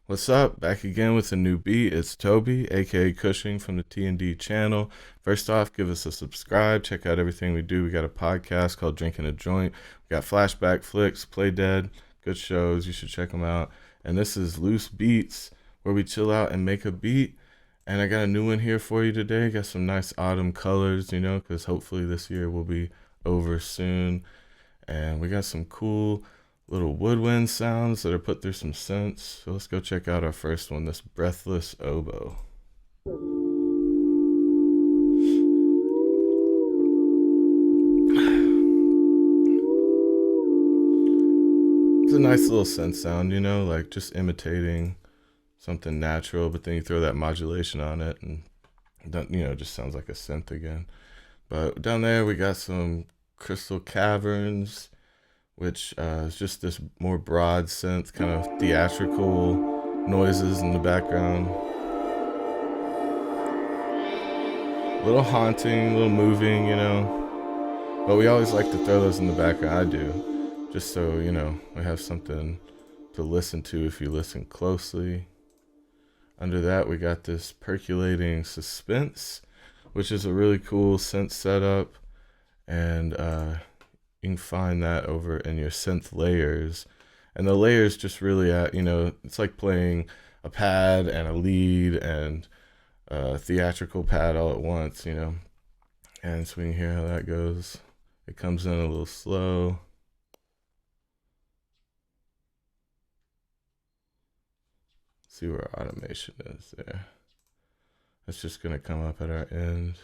What's up? Back again with a new beat. It's Toby, aka Cushing from the T&D channel. First off, give us a subscribe. Check out everything we do. We got a podcast called Drinking a Joint. We got Flashback Flicks, Play Dead, good shows. You should check them out. And this is Loose Beats, where we chill out and make a beat. And I got a new one here for you today. Got some nice autumn colors, because hopefully this year will be over soon. And we got some cool little woodwind sounds that are put through some synths. So let's go check out our first one, this breathless oboe. It's a nice little synth sound, like just imitating something natural, but then you throw that modulation on it and that, just sounds like a synth again. But down there we got some crystal caverns, which is just this more broad synth, kind of theatrical noises in the background. A little haunting, a little moving, But we always like to throw those in the background. I do, just so, we have something to listen to if you listen closely. Under that, we got this percolating suspense, which is a really cool synth setup. And you can find that over in your synth layers. And the layers just really it's like playing a pad and a lead and a theatrical pad all at once, And so we can hear how that goes. It comes in a little slow. See where our automation is there. It's just gonna come up at our end.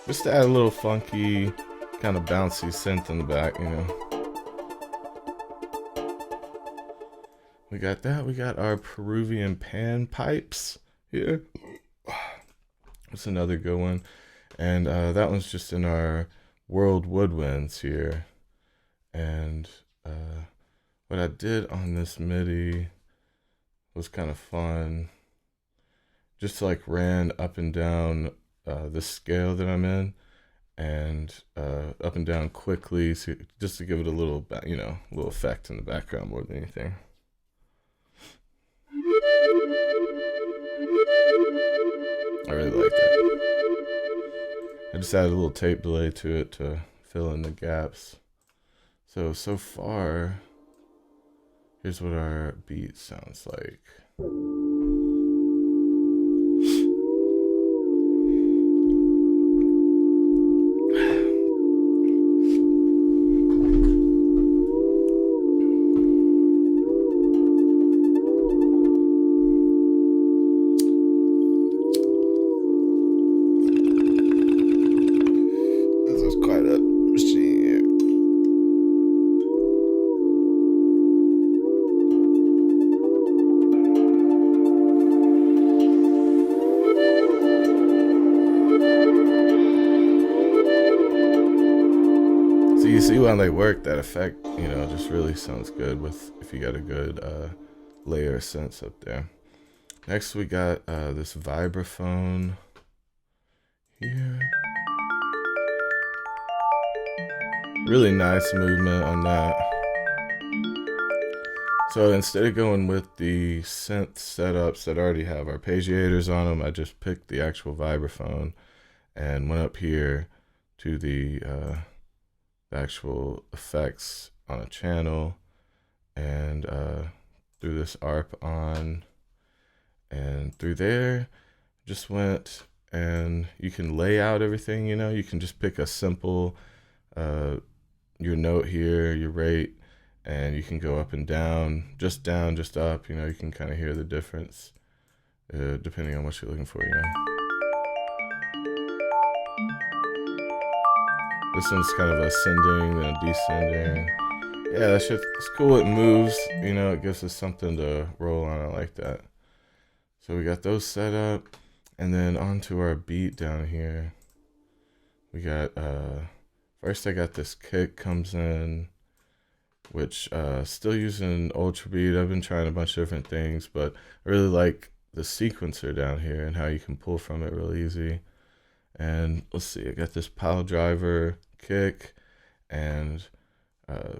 Just to add a little funky, kind of bouncy synth in the back, We got that. We got our Peruvian pan pipes here. That's another good one. And that one's just in our world woodwinds here. And what I did on this MIDI was kind of fun. Just like ran up and down the scale that I'm in, and up and down quickly, so just to give it a little, little effect in the background more than anything. I really like that. I just added a little tape delay to it to fill in the gaps. So far, here's what our beat sounds like. You see when they work, that effect, just really sounds good if you got a good layer of synths up there. Next, we got this vibraphone here. Really nice movement on that. So instead of going with the synth setups that already have arpeggiators on them, I just picked the actual vibraphone and went up here to the actual effects on a channel, and threw this ARP on, and through there just went, and you can lay out everything. You can just pick a simple your note here, your rate, and you can go up and down, just up. You can kind of hear the difference depending on what you're looking for. This one's kind of ascending and descending. Yeah, that shit, it's cool. It moves, it gives us something to roll on. I like that. So we got those set up, and then onto our beat down here. We got, first I got this kick comes in, which still using Ultra Beat. I've been trying a bunch of different things, but I really like the sequencer down here and how you can pull from it real easy. And let's see, I got this pile driver kick, and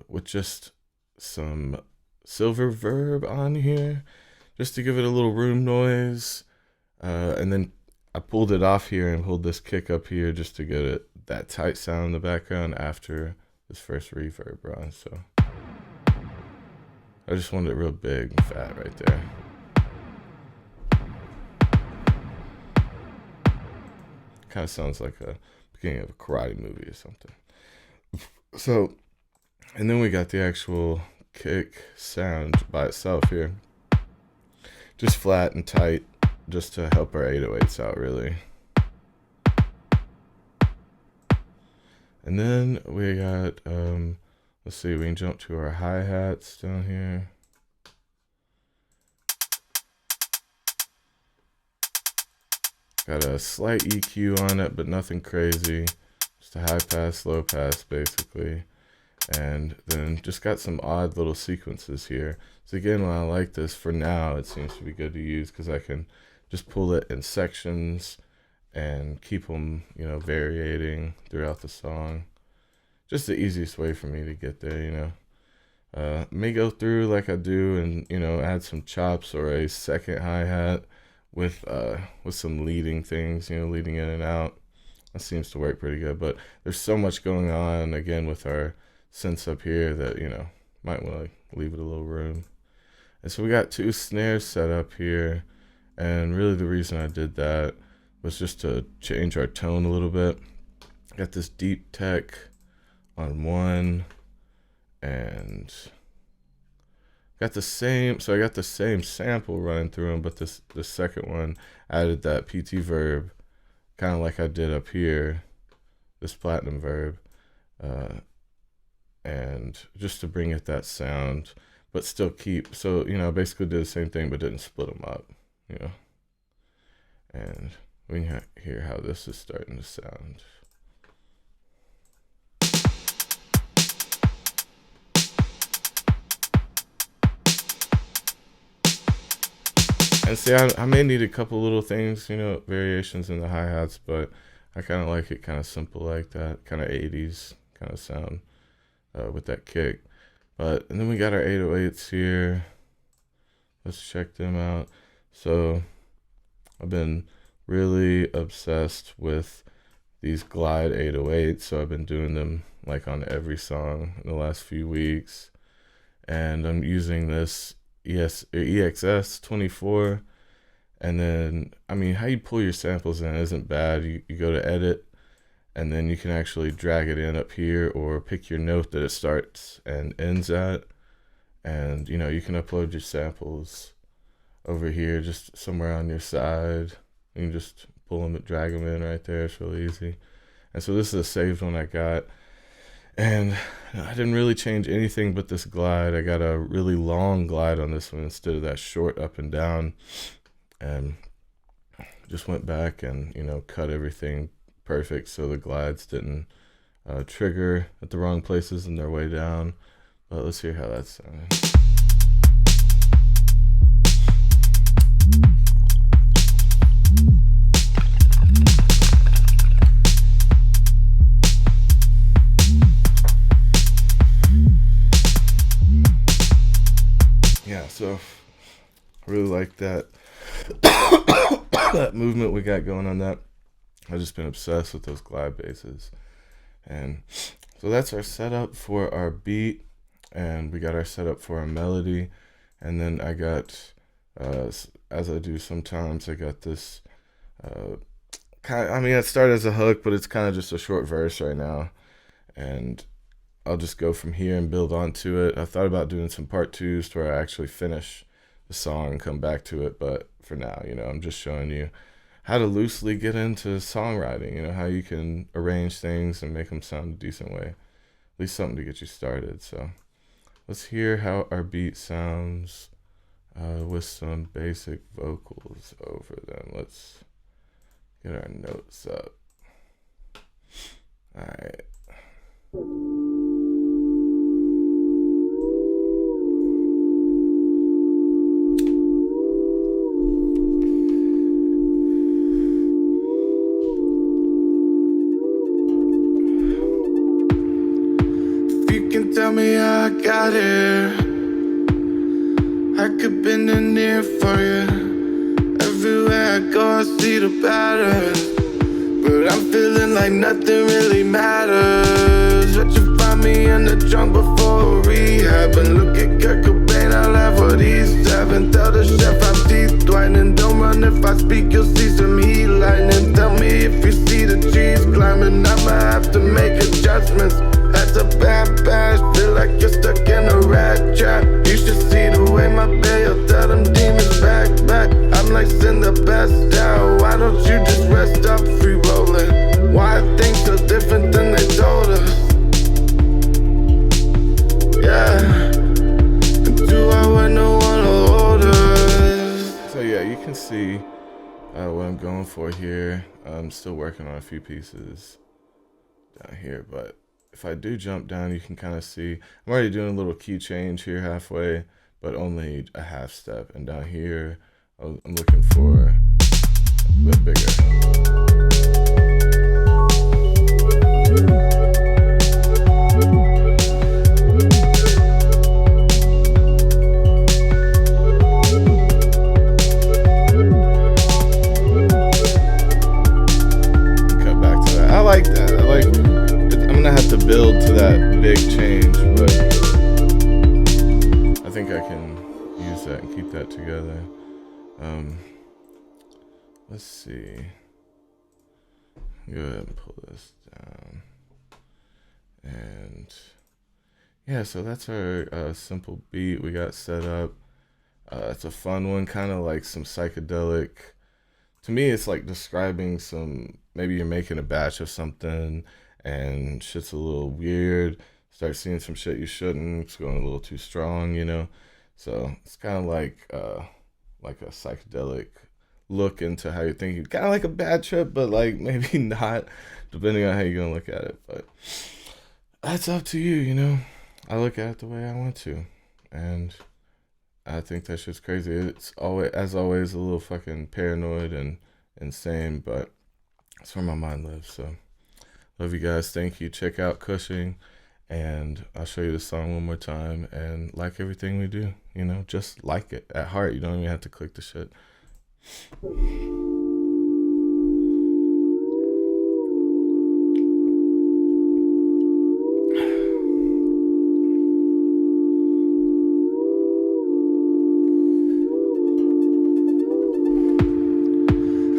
with just some silver verb on here, just to give it a little room noise. And then I pulled it off here and pulled this kick up here just to get it that tight sound in the background after this first reverb run. So I just wanted it real big and fat right there. Kind of sounds like a beginning of a karate movie or something. So, and then we got the actual kick sound by itself here. Just flat and tight, just to help our 808s out, really. And then we got, let's see, we can jump to our hi-hats down here. Got a slight EQ on it, but nothing crazy. Just a high pass, low pass, basically. And then just got some odd little sequences here. So again, when I like this, for now, it seems to be good to use because I can just pull it in sections and keep them, variating throughout the song. Just the easiest way for me to get there, May go through like I do and, add some chops or a second hi-hat with some leading things, leading in and out. That seems to work pretty good, but there's so much going on, again, with our synths up here that, might want to leave it a little room. And so we got 2 snares set up here, and really the reason I did that was just to change our tone a little bit. Got this deep tech on one, and got the same, so I got the same sample running through them, but the second one added that PT verb, kind of like I did up here, this platinum verb, and just to bring it that sound, but still keep, so, I basically did the same thing, but didn't split them up, and we can hear how this is starting to sound. And see, I may need a couple little things, variations in the hi-hats, but I kind of like it kind of simple like that, kind of 80s kind of sound with that kick. And then we got our 808s here. Let's check them out. So I've been really obsessed with these glide 808s, so I've been doing them like on every song in the last few weeks. And I'm using this EXS 24, and then how you pull your samples in isn't bad. You go to edit, and then you can actually drag it in up here or pick your note that it starts and ends at, and you can upload your samples over here just somewhere on your side. You can just pull them and drag them in right there. It's really easy. And so this is a saved one I got. And I didn't really change anything but this glide. I got a really long glide on this one instead of that short up and down. And just went back and, cut everything perfect so the glides didn't trigger at the wrong places in their way down. But let's hear how that sounded. Yeah, so I really like that that movement we got going on that. I've just been obsessed with those glide basses. And so that's our setup for our beat, and we got our setup for our melody. And then I got, as I do sometimes, I got this it started as a hook, but it's kind of just a short verse right now. And I'll just go from here and build onto it. I thought about doing some part 2s to where I actually finish the song and come back to it, but for now, I'm just showing you how to loosely get into songwriting, how you can arrange things and make them sound a decent way. At least something to get you started. So let's hear how our beat sounds with some basic vocals over them. Let's get our notes up. All right. you can tell me how I got here, I could bend the near for you. Everywhere I go I see the patterns, but I'm feeling like nothing really matters. Let you find me in the trunk before rehab, and look at Kurt Cobain, I'll have what he's having. Tell the chef I'm teeth whitening, don't run if I speak, you'll see some heat lightning. Tell me if you see the trees climbing, I'ma have to make adjustments. That's a bad patch, feel like you're stuck in a rat trap. You should see the way my bail, tell them demons back. I'm like, send the best out, why don't you just rest up, free rolling? Why are things so different than they told us? Yeah, do I want no one to hold us? So yeah, you can see what I'm going for here. I'm still working on a few pieces down here, but if I do jump down, you can kind of see I'm already doing a little key change here halfway, but only a half step. And down here, I'm looking for a bit bigger. Cut back to that. I like that. I'm gonna have to build to that big change, but I think I can use that and keep that together. Let's see. Go ahead and pull this down. And yeah, so that's our simple beat we got set up. It's a fun one, kind of like some psychedelic. To me, it's like describing maybe you're making a batch of something and shit's a little weird. Start seeing some shit you shouldn't. It's going a little too strong, you know? So it's kind of like a psychedelic look into how you're thinking. Kind of like a bad trip, but like maybe not, depending on how you're going to look at it. But that's up to you, you know? I look at it the way I want to. And I think that shit's crazy. It's always, as always, a little fucking paranoid and insane, but that's where my mind lives. So love you guys. Thank you. Check out Cushing. And I'll show you the song one more time, and like everything we do, you know, just like it at heart. You don't even have to click the shit.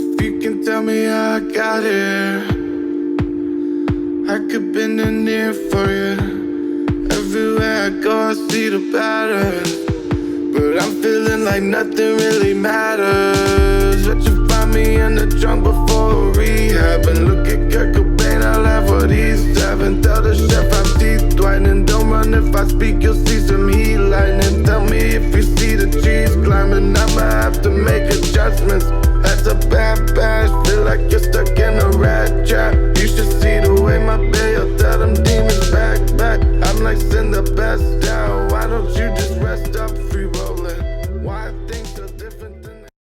If you can tell me how I got here, I could bend the near for you. Everywhere I go I see the patterns, but I'm feeling like nothing really matters. Let you find me in the trunk before rehab, and look at Kurt Cobain, I'll have what he's having. Tell the chef I'm teeth whitening, don't run if I speak, you'll see